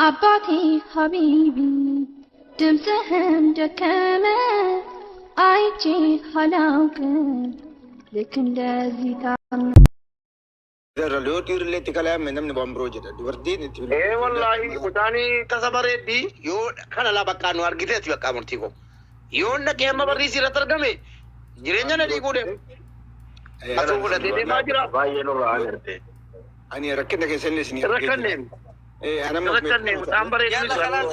አባቴ ሀቢቢ ድምፅህን ደከመ አይቼ አላውቅም ልክ እንደዚህ There are lot of related kalam and them project. Duvartin it will. Wallahi, Utani Tasabaredi, you can alabakan or get at your Kamurtigo. You on the camera is Ratargame. Jirena de good. And you reckon against listening. Reckon name. And I'm not name. Amber is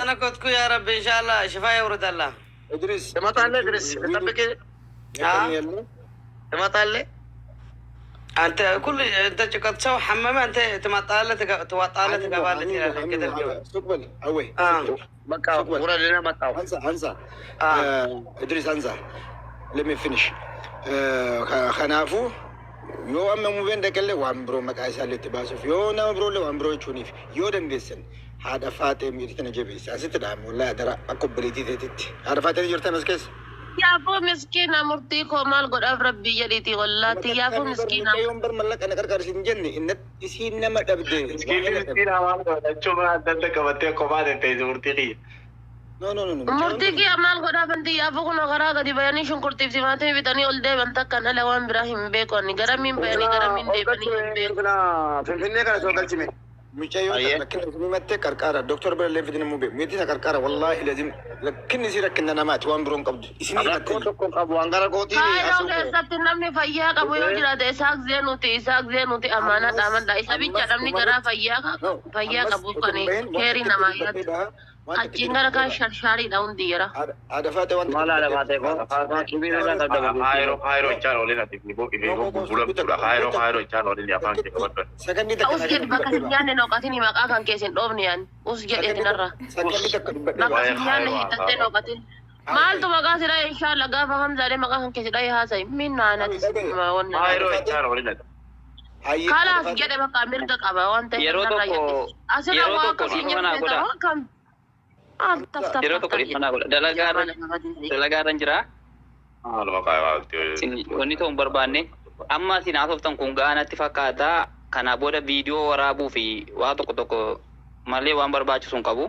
أنا كنت كوي رب إن شاء الله شفاء ورد الله. Idris. ما تعلق رس. ما تعلق. أنت كل أنت قد سوى حمام أنت تمطالة توطالة قبالة كده الجو. استقبل أوي. بكا ورا لنا ما تاو. أنسى. إدريس أنسى. Let me finish. خنافو. يو أما موفين دكالة وامبرو مكاسة لتباسف. يو نامبرو له وامبرو يشونيف. يو دمدسن. هذا فاتم يريتنا جبيس. أسيت دام ولا درا أكبريتي تيت. هذا فاتم يرتنا مسكس. يا فو مسكينة مرتيكو مال قد أفرب بيجريتي والله يا فو مسكينة يوم برملك أنا كركر سنجني إن إسهين ما تبدي مسكين هوا شو ما عندك كبتة كمان تيجي مرتيكي no مرتيكي مال قد أفندي يا فو كنا غرا قدي بياني شون كرتي في ماتي بتاني أولده بنتا كان لوان إبراهيم بيكو أني غرامين بياني غرامين بيكو فين كنا سوكال شيء ميشايو لكن متى كركارة دكتور بير ليف دين موبي ميتي كركارة والله لازم لكن نسير كنا نمات وان برون قبض اسمي كوتو أبو أنغارا كوتي هاي لو كسبت نمني فيا كابو يوجد إسحاق زينوتي أمانة أمان لا إسحاق بيجرمني غرا فيا كابو كني كيري نمايات أجينا لك شرشاري داون ديرا هذا فاتي وان ما لا فاتي هايرو إنشاء الله تبنيبو بولا هايرو إنشاء الله أفهم كيف سكندي أوسجد بكاسيان نوقاتني ما كان كيسين دوبنيان أوسجد إتنرا بكاسيان هيتتين نوقاتين مالتو مقاسي إن شاء الله قافا همزة لي مقاسن كيسي لاي هاسي مين نانا تسمى ونن هايرو إنشاء الله خلاص جد بقى ميرجع قبا وانت أصلا واقع سينيور بيتا واقع Yeroo tokko dhiifama godha. Dalagaarran jira. Wanni ta'uu hin barbaanne. Amma isin haasoftan kun gaanatti fakkaata. Kana booda viidiyoo waraabuu fi waa tokko malee waan barbaachisu hin qabu.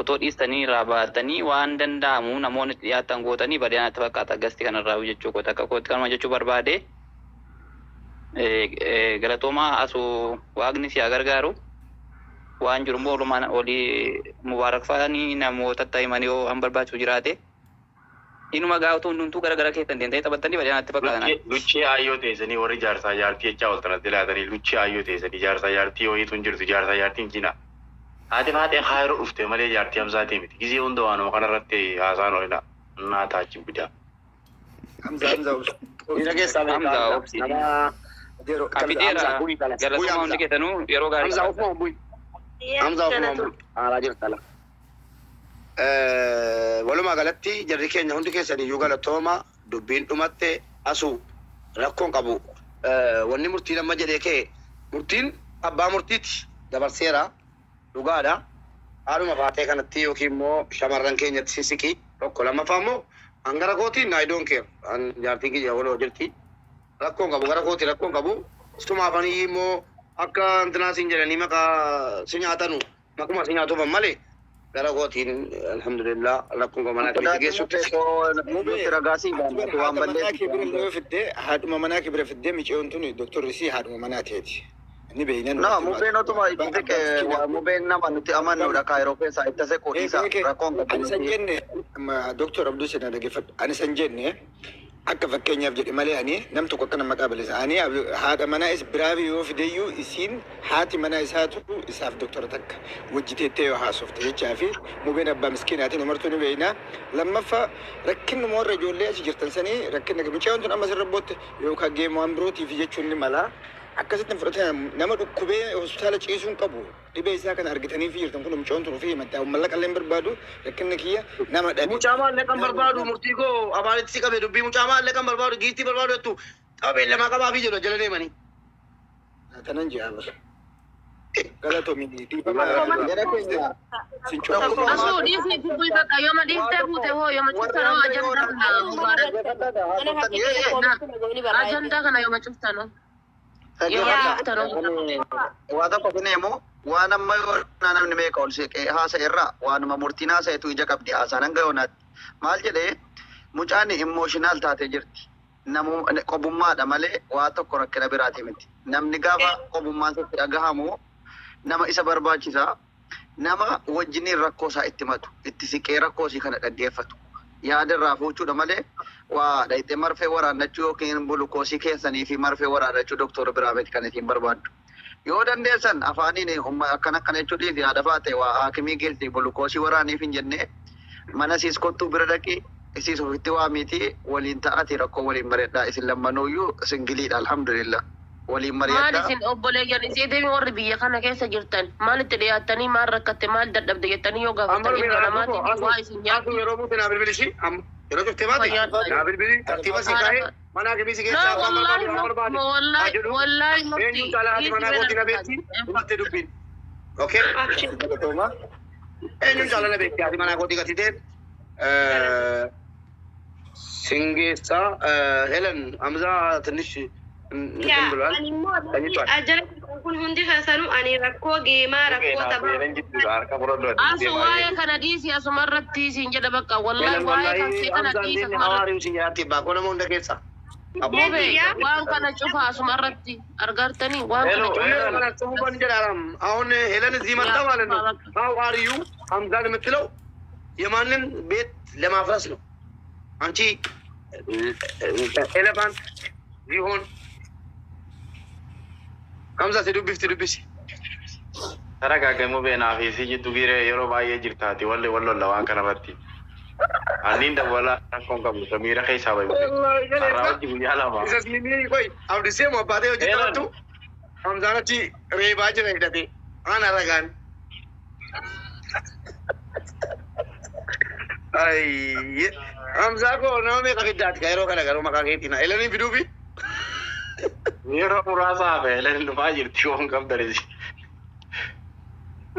Otoo dhiistanii irraa baatanii waan danda'amu namoonni dhiyaatan gootanii badeanatti fakkaata gasti kanarraa jechuu goota akka kootti kanuma jechuu barbaade. Galatoomaa asuu waaqni si haa gargaaru. waan jiru moolumaan olii mubaarak fa'anii namoota taa'imanii yoo an barbaachisu jiraate inuma gaafatu hundumtuu gara keessan deemtee taphattanii badeanatti fakkaatan. Luchii ayyoo teessanii warri jaarsaa jaartii jechaa oltanatti laatanii luchii ayyoo teessanii jaarsaa jaartii ho'iitu hin jirtu jaarsaa jaartiin jina. Haati faateen haayiroo dhufte malee jaartii hamsaatii miti. Gizee hunda waanuma kanarratti haasaan olina naa taachin bidaa. Ina keessaa Hamza Kafideera galatuma hundi keessanuu yeroo gaarii. Hamza Ofumamu Raajir Tala. Walumaa galatti jarri keenya hundi keessanii iyyuu galatooma dubbiin dhumatte asuu rakkoon qabu. Wanni murtiin amma jedhee ka'e murtiin abbaa murtiiti dabarseera dhugaadha. Haadhuma faatee kanatti yookiin immoo shamarran keenyatti sisiqii tokko lammaffaa immoo hangara kootiin naayidoon kee jaartii kiyya waloo jirti. Rakkoon qabu gara kootii rakkoon qabu. Sumaafanii immoo akka antinaa siin jedhanii maqaa si nyaatanu maquma si nyaatuufan malee gara kootiin alhamdulillah rakkoon qabanaa kibira geessutti nuti ragaasii waan balleessu. Haadhuma manaa kibira fiddee miceeyoon tuni doktorri si haadhuma manaa teeti. Ni beeynan. Na mubeen otuma itti ke mubeen nama nuti amannuudha kaayiroo keessaa itti ase qotiisa rakkoon qabu. Ani san jenne doktor Abduu Sina dhaggeeffadhu. Ani san jenne akka fakkeenyaaf jedhe malee ani nam tokko akkana maqaa balleessa ani haadha manaa is biraabii yoo fideyyuu isiin haati manaa isaatu isaaf doktora takka wajjiteettee yoo haasofte jechaa fi mubeen abbaa miskiinaatiin umartuu ni beeyna lammaffaa rakkinni moorra ijoollee achi jirtan sanii rakkinni miceeyoon tun amma sirra bootte yookaan geemuwaan birootiif jechuun ni mala akkasitti fudhatan nama dhukkubee hospitaala ciisuun qabu dhibee isaa kana argitanii fi jirtan kun miceeyoon tun ofii himatta mallaqa illee barbaadu rakkinni kiyya nama dhabe. Mucaamaa illee kan barbaadu murtii koo abaalitti si qabe dubbii mucaamaa illee kan barbaadu giistii barbaadu jettu qabee lamaa qabaa fi jedhu jala deemanii. Kanan jaa bara. Galatoomi Asuu dhiisni kubbuu bakka yooma dhiiftee fuute hoo yooma cuftanoo ajandaa kana yooma cuftanoo. Waata qofinemo waan amma namni meeqa ol seeqee haasa irraa waanuma murtiin haasa'etu ija qabdi haasaan hanga yoonaatti. Maal jedhee mucaan emotional taatee jirti. Namu qobummaadha malee waa tokko rakkina biraati miti. Namni gaafa qobummaan itti dhagahamu nama isa barbaachisaa nama wajjiniin rakkoo isaa itti matu itti siqee rakkoo isii kana dhaggeeffatu. Yaada irraa fuuchuudha malee waa dhayitee marfee waraannachuu yookiin bulukoosii keessanii fi marfee waraannachuu doktora biraa miti kan isin barbaaddu. Yoo dandeessan afaaniin akkana jechuudhiif yaada baate waa haakimii keessi bulukoosii waraaniif hin jenne mana siis kottuu bira dhaqi isis ofitti waamiiti waliin ta'ati rakkoo waliin mareedhaa isin lammanuuyyuu singiliidha alhamdulillah waliin mareedhaa. Maal isin obboleeyyan isiitiin warri biyya kana keessa jirtan maal itti dhiyaattanii maal rakkatte maal dadhabde jettanii yoo gaafatan ilma namaatiin waa isin nyaatu. Yeroo buute naa bilbilisi yeroo cuftee baate naa bilbili tartiiba si kaa'ee mana haakimii si keessaa waan barbaade wallahi eenyu caalaa mana kootii na beekti dhumattee dubbiin. Okay. Eenyu caalaa na beekti ati mana kootii gati ta'e Singesa Helen Hamza ትንሽ kun hundi keessanuu ani rakkoo geemaa rakkoo taphaa asu waa'ee kana dhiisi asumarratti siin jedha bakka wallahi waa'ee kan seetana dhiisa waan kana cufa asumarratti argartanii waan kana አሁን ሄለን እዚህ መጣ ማለት ነው how are you ሐምዛን የምትለው የማንን ቤት ለማፍረስ ነው አንቺ ኤሌፋንት ሊሆን ሐምዛ ትዱብሲ ተረጋገሙ በናፊ ሲጅቱ ጊሬ የሮ ባየ ጅርታቲ ወለ ለዋን ከነበርቲ አኒን ደወላ ኮንቀሙ ሰሚራ ከይሳ ባይ አራውጂ ያላማ ዘስሚኒ ቆይ አብዲሴ ሞባቴ ወጅታቱ ሐምዛናቺ ሬባጅ ነይደቴ አና ረጋን ay Hamza ko no me kakidat kairo kana garo makakitina elani bidubi Yero murasa be len lupa jirti on kam dari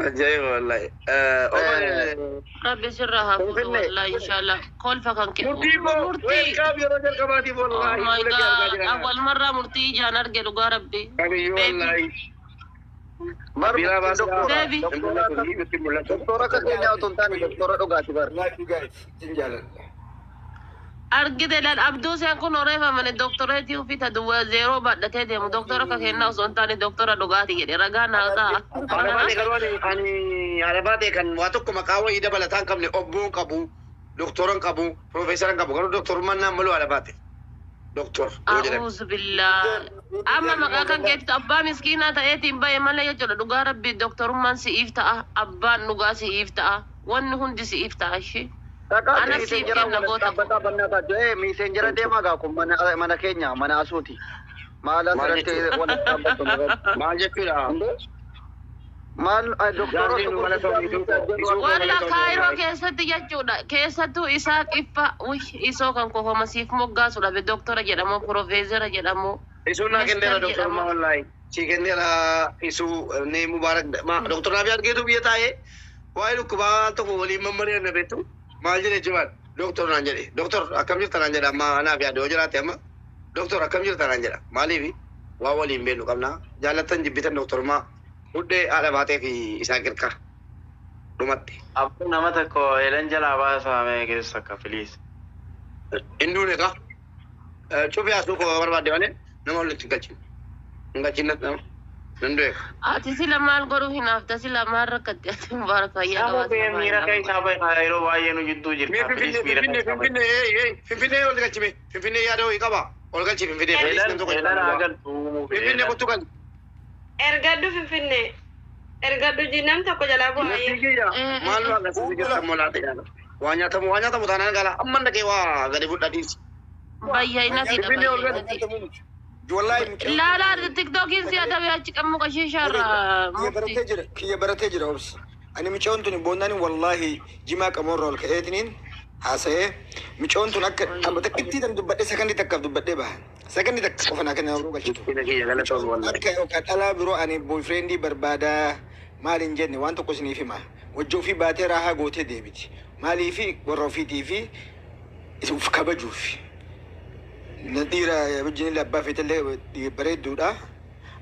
ajay wallahi rabbi sirraha wallahi inshallah kol fakan ke murti welcome yero jal kabati wallahi oh my god awal marra murti janar ge lugar rabbi wallahi Marbila baso baby doktora ka kenya utuntani doktora dogati bar jinjalan argite lan abduu sen kun orefa mane doktoreetii ufita duwwa zeeroo badhatee deemu doktora ka kennaa osoo hin taane doktora dhugaatii jedhe ragaa naataa arabate kan waa tokko maqaa wayii dabalataan qabne obboon qabu doktoran qabu profeesaran qabu garuu doktorummaan naan malu arabate doktor a'uuzu billah amma maqaa kan keetti abbaa miskiinaa ta'eetiin bahe malee jechuudha dhugaa rabbii doktorummaan si'iif ta'a abbaan dhugaa si'iif ta'a wanni hundi si'iif ta'a ishee ana siif kenna goota misenjera deemaa gaa kun mana keenya mana asuuti maal asirratti maal jechuudha maal doktora walla kaayiroo keessatti jechuudha keessattuu isaa qiffa isoo kan kofama siif moggaasudha be doktora jedhamu profeesara jedhamu isu naa kenneera doktorummaa wallahi si kenneera isu ne mubaarak doktor Abiy argeetu biyya taa'ee waa'ee dhukkubaa tokko waliin mammari'an na beektu maal jedhe jibaan doktor naan jedhe doktor akkam jirta naan jedha amma anaaf yaade yoo jiraate amma doktor akkam jirta naan jedha maaliif waa waliin beenu qabna jaallattan jibbitan doktorummaa huddee haadha baatee fi isaa qirqa dhumatti. Abbo nama tokko Helen jalaa baasamee keessa akka filiis. Hinduun egaa cufee asuu koo barbaadde malee nama walitti hin galchinat nama dandoo eega. ati sila maal godhuu hin hafta sila maal rakkatti ati mubaarak fayyaa Abbo miira keessaa bahe yeroo baay'ee nu jidduu jirta. Finfinnee ol galchime Finfinnee yaada ho'i qaba ol galchi Finfinnee. Finfinnee kottu gal. ergaddu finfinnee ergaddu jinnam tokko jalaa bu'aa maal nu agarsiisu jirta molaate yaada waa nyaatamu taanaan gala amma dhaqee waa gadi fudhatiisi. bayyaa inatidha wallahi laalaa tiktokiin si adabe achi qammu qashiishaarraa kiyya baratee jira obsi ani micoon tuni boonnani wallahi jimaa qamoorra ol ka'eetiniin haasa'ee micoon tun akka takkitti tan dubbadhe sakandii takkaaf dubbadhee bahan sakandii takka qofa naa kenna galchitu akka yookaan dhalaa biroo ani boyfriendii barbaadaa maal hin jenne waan tokko isiniif hima wajjii ofii baatee raahaa gootee deebiti maaliifi warra ofiitii fi isuuf kabajuufi dhiira wajjin abbaa feetallee bareedduudha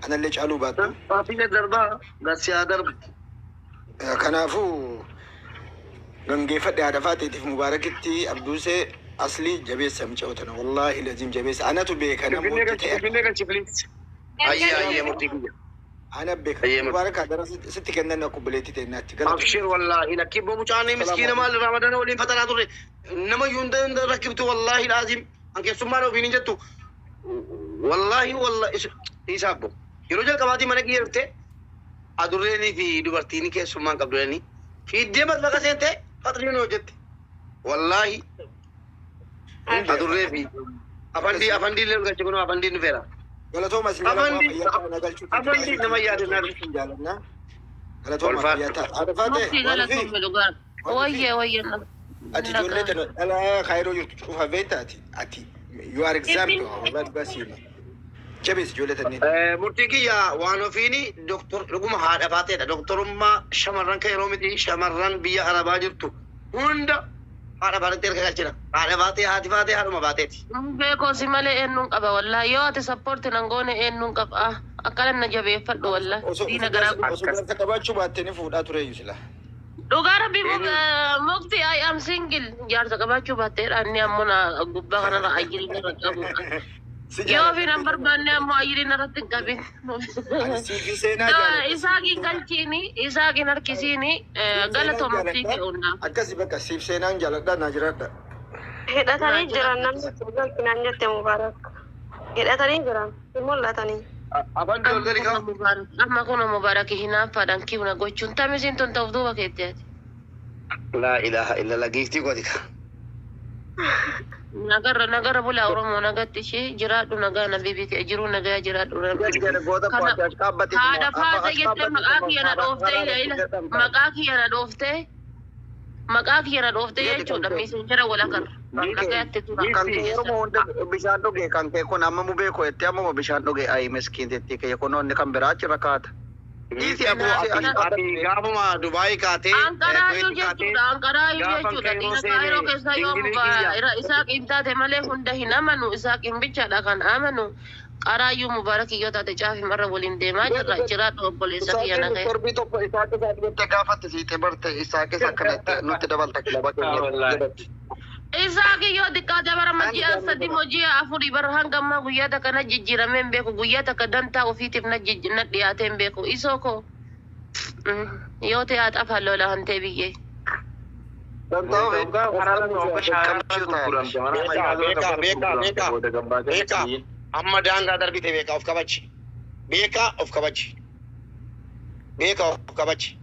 أنا اللي جعلوا باتو ما في دربا قاسي درب كنافو غنجيفة هذا فاتي في مباركتي أبدوسي أصلي جبيس سمجوتنا والله لازم جبيس أنا تبيك أنا موجود أي مرتقية أنا بك مبارك هذا ست كنا نقبلتي تناتي أبشر والله إن كيبو مجاني مسكين مال رمضان ولين فترة دوري إنما يوندن ركبت والله لازم أنك سمعنا وبيني جتو والله إيشابو يروجل كبادي منك يرتة أدورني في دوبارتيني كي سمعنا كبدورني في ديمات لقى سنتة أدري نوجت والله أدورني في أفندي لو كذا أفندي نفيرا ولا توماس أفندي نما يادنا ولا توماس هذا فاتي ويا أتي جولتنا أنا خيرو يشوفها بيتا أتي you are example والله بس يلا جبيس جولتني مرتقية وانو فيني دكتور لقوم هذا فاتي دكتور ما شمران كيرومتي شمران بيا أربعة جبتو هوندا هذا فاتي كذا هذا فاتي هذا ما فاتي بيكو سمالي إنهم أبا والله يو تسبورت نعوني إنهم أبا أكلم نجابي فلو والله دينا غراب أصلا كبار شو باتني فود أتوري يسلا Dhugaara bi mukti I am single jaarsa qabaachuu baattee ani ammoo na gubbaa kanarra ajiriin irra qabu. Yoo fi nan barbaanne ammoo ajiriin irratti hin qabin. Isaaqiin galchiini isaaqiin harkisiini galatoomatti fe'uunaa. Akkasii bakka siif seenaan jaaladha naa jiraadha. Hidhatanii jiran namni galfinaan jette mubaarak. Hidhatanii jiran hin mul'atanii. Amma kun mubaaraki hinaaffaadhaan kiuna gochuun tamisiin tun ta'uuf duuba keetteeti. لا إله إلا الله جيفتي قدك Nagarra bulaa Oromoo nagatti ishee jiraadhu nagaa na bibiiti ajiruu nagaa jiraadhu. Haadha faata jettee maqaa kiyya na dhooftee jechuudha miiseenjara walakarra. Nagaatti tura. bishaan dhugee kan kee kun amma mu beeku itti amma bishaan dhugee ayi miskiintetti kee kun onni kan biraachi rakkaata. Gaafuma Dubaayii kaatee Ankaraayyuu jechuudha dhiira kaayiroo keessa yoo isaa qintaate malee hunda hin amanu isaa qinbichaadha kan amanu qaraayyuu mubaarakii yoo taate caafi marra waliin deemaa jirra jiraadhu obboleessa kiyya nagaya. Torbii tokko isaa keessa dhibette gaafatte siite barte isaa keessa akkanatti nutti dabalta kilaba keenya. Isaa kiyyoo xiqqaate bara majjii asadi mojii afurii bara hanga ammaa guyyaa takka na jijjiiramee hin beeku guyyaa takka dantaa ofiitiif na dhiyaatee hin beeku isoo koo yoo ta'e haadhaaf halloola hantee biyyee. Amma daangaa darbite beekaa of kabachi. Beekaa of kabachi. Beekaa of kabachi.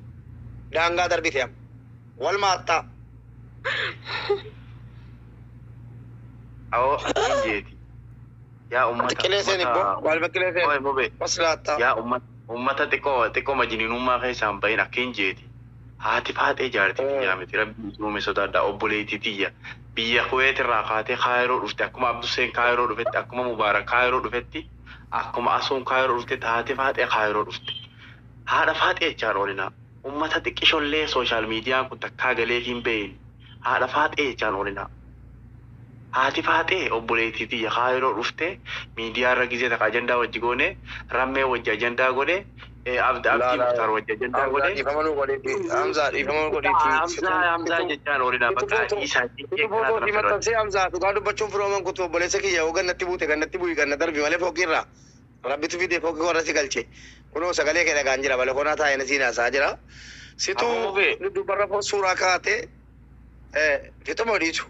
Daangaa darbite amma. Wal maattaa. أو إنجيتي يا أمة كلاسين إبو والبكلاسين وصلاتا يا أمة تكو مجنون ما خيسان بين أكينجيتي هاتي فات إجارتي يا متي ربي نومي سودا أبوليتي تيا بيا خويت الراقاتي خيرو رفت أكما عبد السين خيرو رفت أكما مبارك خيرو رفتي أكما أسون خيرو رفت هاتي فات خيرو رفت هذا فات إجارو لنا أمة تكيشون لي سوشيال ميديا كنت كاغلي فين بين هذا فات إجارو لنا Haati faatee obboleettiitii kaayiroo dhuftee miidiyaa irra gizee takka ajandaa wajji goone rammee wajji ajandaa godhe abdii muktaar wajji ajandaa godhe. Hamzaa jechaan oolidha bakka isaatti. Hamzaa dhugaa dubbachuun firooman kutu obboleessa kiyya yoo gannatti buute gannatti bu'i ganna darbi malee fooqirraa rabbitu fidee fooqii warratti galche kunoo sagalee kee dhagaan jira bala konaa taa'ee nasiin haasaa jira situu dubbarra suuraa kaatee fixuma dhiitu.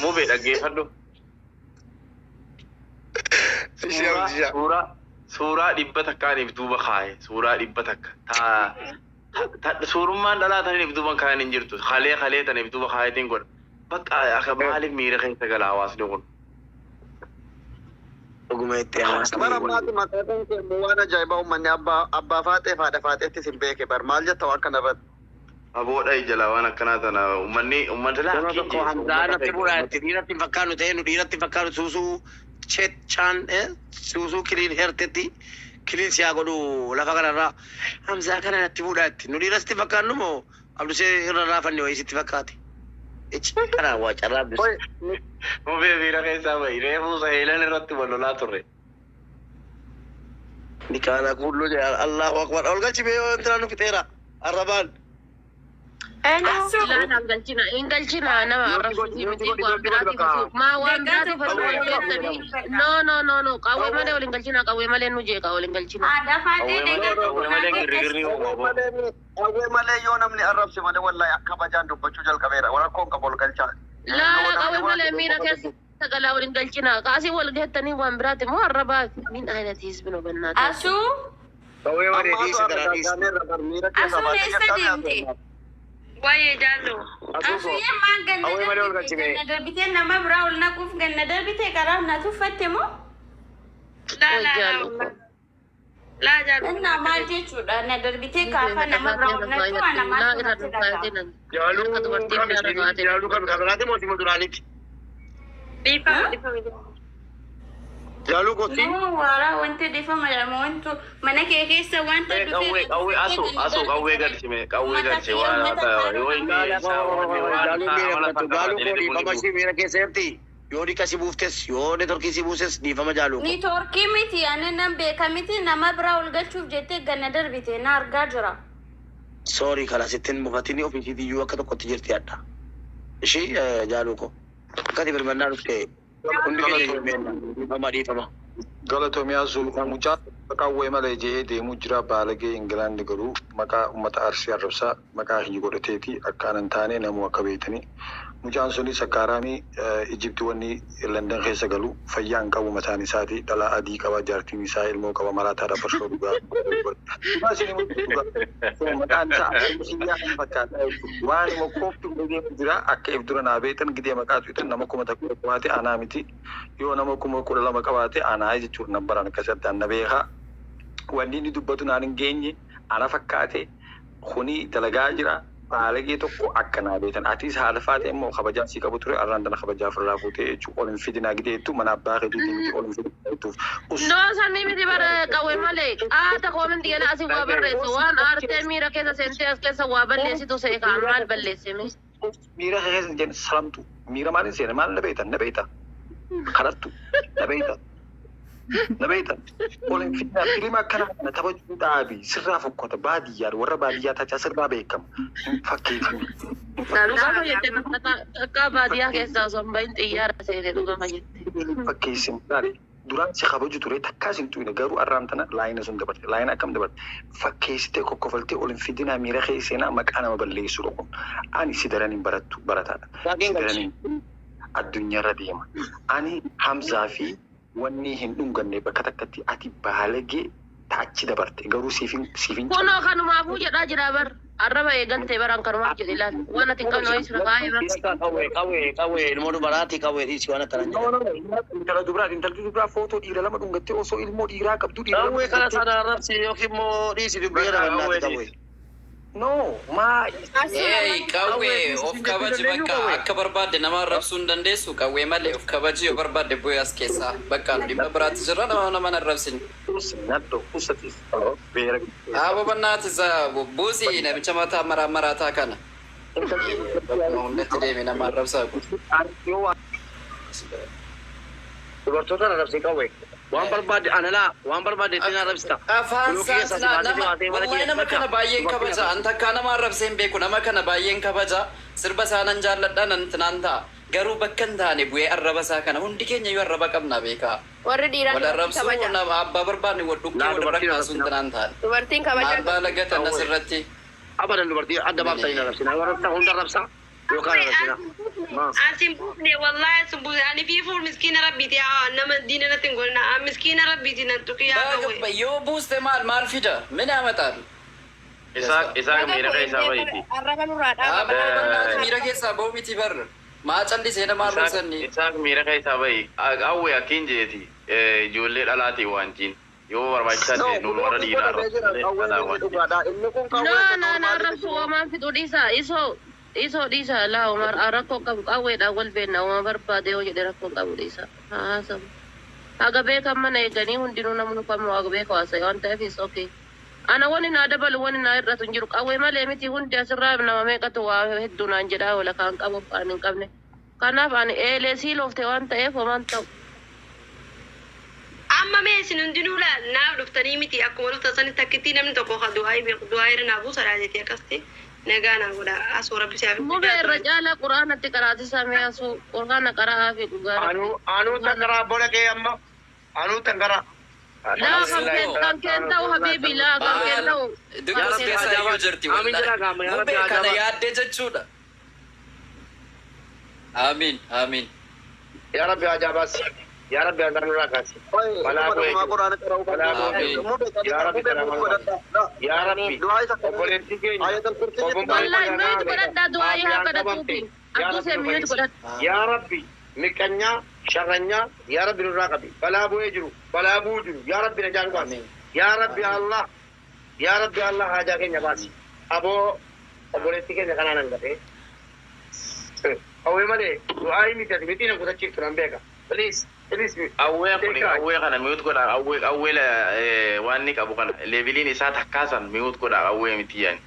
Mube dhaggeeffadhu. Suuraa dhibba takkaaniif duuba kaaye. Suuraa dhibba takka. Suurummaan dhalaataniif duuba kaayan hin jirtu. Kalee taniif duuba kaayetiin godha. Bakka akka maaliif miira keessa gala hawaasni kun. Dhuguma itti hawaasni. Bara ammaatti maqaan kee waan ajaa'ibaa uummanni abbaa faatee haadha faateettis hin beeke bar maal jetta waan kana irratti. Aboodha ijala waan akkanaa tana uummanni laa tokko hamzaanatti bu'aatti dhiiratti fakkaatu ta'e nu dhiiratti fakkaatu suusuu chaan suusuu kiliin hertetti kiliin siyaa godhu lafa kanarraa hamzaa kana natti bu'aatti nu dhiiratti fakkaannu moo abdusee irra raafanne wayisitti fakkaate. Kana waa carraa bisu. Mubee miira keessaa bahi reefuu saheelan irratti wal lolaa turre. نكانا كله الله أكبر أول قلت بيه أنت لانو كتيرا الربان لا نقلتنا إنقلتنا أنا ما أعرف ما وان براتي فلوان no قوي مالي ولا إنقلتنا قوي مالي نجي قوي إنقلتنا أول مالي يوم من الرب سماه والله أكبر جان دبچو جل كبيرة ولا كون كبول كلشة لا قوي مالي ميرا كيس تقلا ولا إنقلتنا قاسي ولا جهتني وان براتي مو الربات من أين تيسبنو بنات أسو قوي مالي ديس ترانيس أسو ليس ديمتي واي جالو أسو يا ما قلنا دربتي نما براول نكوف قلنا دربتي كرامنا تفتمو لا جالو أنا ما جيت أنا دربتي كافة نما براول نكوف أنا ما جالو كم خبراتي موتي مدرانيك جالو كوتي مو ورا وانت دفع ما انتو منك كيسه وانت قوي اسو قوي قرشي مي قوي قرشي جالو كوري بمشي ميرا كيسرتي يوري كاسي بوفتس يوري تركي سي بوسس دي فما جالو ني تركي ميتي انا نم بكميتي نما براول قلتو جيتي غندر بيتي نار غاجرا سوري خلاص تن مفاتيني اوفيسي دي يو كتو كنت جرتي ادا شي جالو كو كدي بالمنار كي galatoomii sulqaa mucaa qawwee malee jee deemuu jira baalagee Ingilaandi garuu maqaa uummata Arsii arrabsaa maqaa hin godhateeti akkaanan taane namuu akka beekanii mucaan sunis akkaaraanii Ijipti wanni Landan keessa galu fayyaan qabu mataan isaati dhalaa adii qaba jaartiin isaa ilmoo qaba malaataadha barsoo dhugaa maqaan isaa fakkaata waan mokooftu deemu jira akka if dura naa beekan gidee maqaatu itan nama kuma takka qabaate aanaa miti yoo nama kuma kudha lama qabaate aanaa jechuudha nambaraan akkasitti anna beekaa wanni inni dubbatu naan hin geenye ana fakkaate kuni dalagaa jira baalagee tokko akkanaa beekan atis haala faate immoo kabajaa sii qabu ture arraan dana kabajaa ofirraa fuutee jechuudha ol hin fidinaa gideettu mana abbaa keetiitii miti ol hin fidinaa no sanni miti bara qawwee malee aata koomin diina asii waa barreesse waan aartee miira keessa seentee as keessa waa balleessitu se'e kaan maal balleessime miira keessa jenna salamtu miira maalin seene maal na beeyta kadhattu na beeyta ol hin fidinaa filima akkana kana taphachuu dhaabi sirraa fokkota baadiyyaa warra baadiyyaa tachaa sirraa beekamu hin fakkeeffamu. Dhugaa fayyadee akka baadiyyaa keessaa osoo hin bahin xiyyaara seene dhugaa fayyadee. Fakkeessin gaari duraan si kabaju ture takkaas hin tuyne garuu arraan tana laayina sun dabarte laayina akkam dabarte fakkeessitee kokkofaltee ol hin fidinaa miira keesseenaa maqaa nama balleessu dhokun ani si daran hin barattu barataadha. Si daran hin addunyaarra deema. Ani Hamzaa fi wanni hin dhunganne bakka takkatti ati baalagee taachi dabarte garuu siifin kunoo kanumaafuu jedhaa jira bar arraba eegantee baraan kanumaaf jedhe ilaal waan ati hin qabne wayii sira kaa'ee qawwee ilmoo dubaraati qawwee dhiisi waan akkana intalli dubaraa footoo dhiira lama dhungattee osoo ilmoo dhiiraa qabdu dhiira qawwee kana sana arrabsi yookiin immoo dhiisi dubbii jedhamannaati qawwee no maa qawwee of kabaji bakka akka barbaadde nama arrabsuu hin dandeessu qawwee malee of kabaji yoo barbaadde bu'ee as keessaa bakka dhimma biraatti jirra nama arrabsin abo bannaati isa buusii namicha mataa maraataa kana hundatti deeme nama arrabsaa dubartoota arrabsii qawwee waan barbaadde analaa waan barbaadde ittiin arrabsita afaan wallahi nama kana baay'een kabaja anta akka nama arrabseen beeku nama kana baay'een kabaja sirba isaanan jaalladha nan tinaan ta'a garuu bakka hin taane bu'ee arraba isaa kana hundi keenya iyyuu arraba qabna beekaa warri dhiiraa wal arrabsuu nama abbaa barbaadne wadhukkee wal rakkaasuu hin tinaan ta'an dubartiin kabaja abbaa lagatan asirratti abadan dubartii adda baaftanii hin arrabsina warra hunda arrabsaa yookaan arrabsina asin buufne wallahi sun buufne ani fi fuul miskiina rabbiiti nama diina natti hin godhina miskiina rabbiiti nan tuqi yaa qawwe yoo buuste maal fida min hamataan isaa miira keessaa bahiiti arraba nurraa dhaaba miira keessaa bahu miti bar maa callisee nama arrabsanni isaa miira keessaa bahi qawwee akkiin jeeti ijoollee dhalaatii waantiin yoo barbaachisaa ta'e nuun warra dhiiraa arrabsu waamaan fixuu dhiisaa isoo dhiisa laa umar rakkoo qabu qawweedhaan wal beennaa uma barbaade yoo jedhe rakkoo qabu dhiisa haasamu haga beekan mana eeganii hundinuu namni kamuu haga beeka waasa waan ta'eef is okay ana wani naa dabalu wani naa irratu hin jiru qawwee malee miti hundi asirraa nama meeqatu waa hedduu naan jedhaa wala kaan qabu aan hin qabne kanaaf ani eelee sii loofte waan ta'eef homaan ta'u أما ميسن ندينو لا نابلو تنيمتي أكو ولو تصني تكتينا من تقو خدوهاي بقدوهاي رنابو سرادتي أكستي نجانا ولا أسورة بسيا مو بالرجال قرآن تقرأ تسمع أسو قرآن قرأها في قرآن أنو تقرأ بولك يا أما أنو تقرأ لا كان كنتو حبيبي لا كان كنتو دقوس كيسا يوجرتي والله مو بيكنا يادي جتشودا آمين آمين يا رب يا جاباس يا رب يا دارو راكاسي ولا بوي يا رب يا ربي وبولنتي كي والله ميت قرأت دعائها قد توبي أبو سميت قرأت يا ربي مكانيا شغنيا يا رب نراقبي بلا بوي جرو بلا بوجرو يا رب نجان قاسي يا رب يا الله يا رب يا الله حاجة كي نباسي أبو وبولنتي كي نكانا نغتي أوه مالي دعائي ميتة ميتين كوتا تشيك تران بيكا بليز awwee kana mi'uut godha awwee waanni qabu kana leeviliin isaa takkaasan mi'uut godha awwee miti yaani.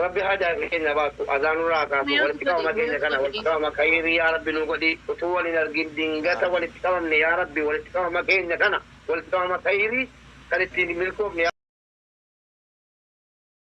Rabbi haja keenya baatu azaanurraa kaasu walitti qabama keenya kana walitti qabama khayrii yaa Rabbi nu godhi utuu waliin argin dingata walitti qabamne yaa Rabbi walitti qabama keenya kana walitti qabama khayrii kan ittiin milkoofne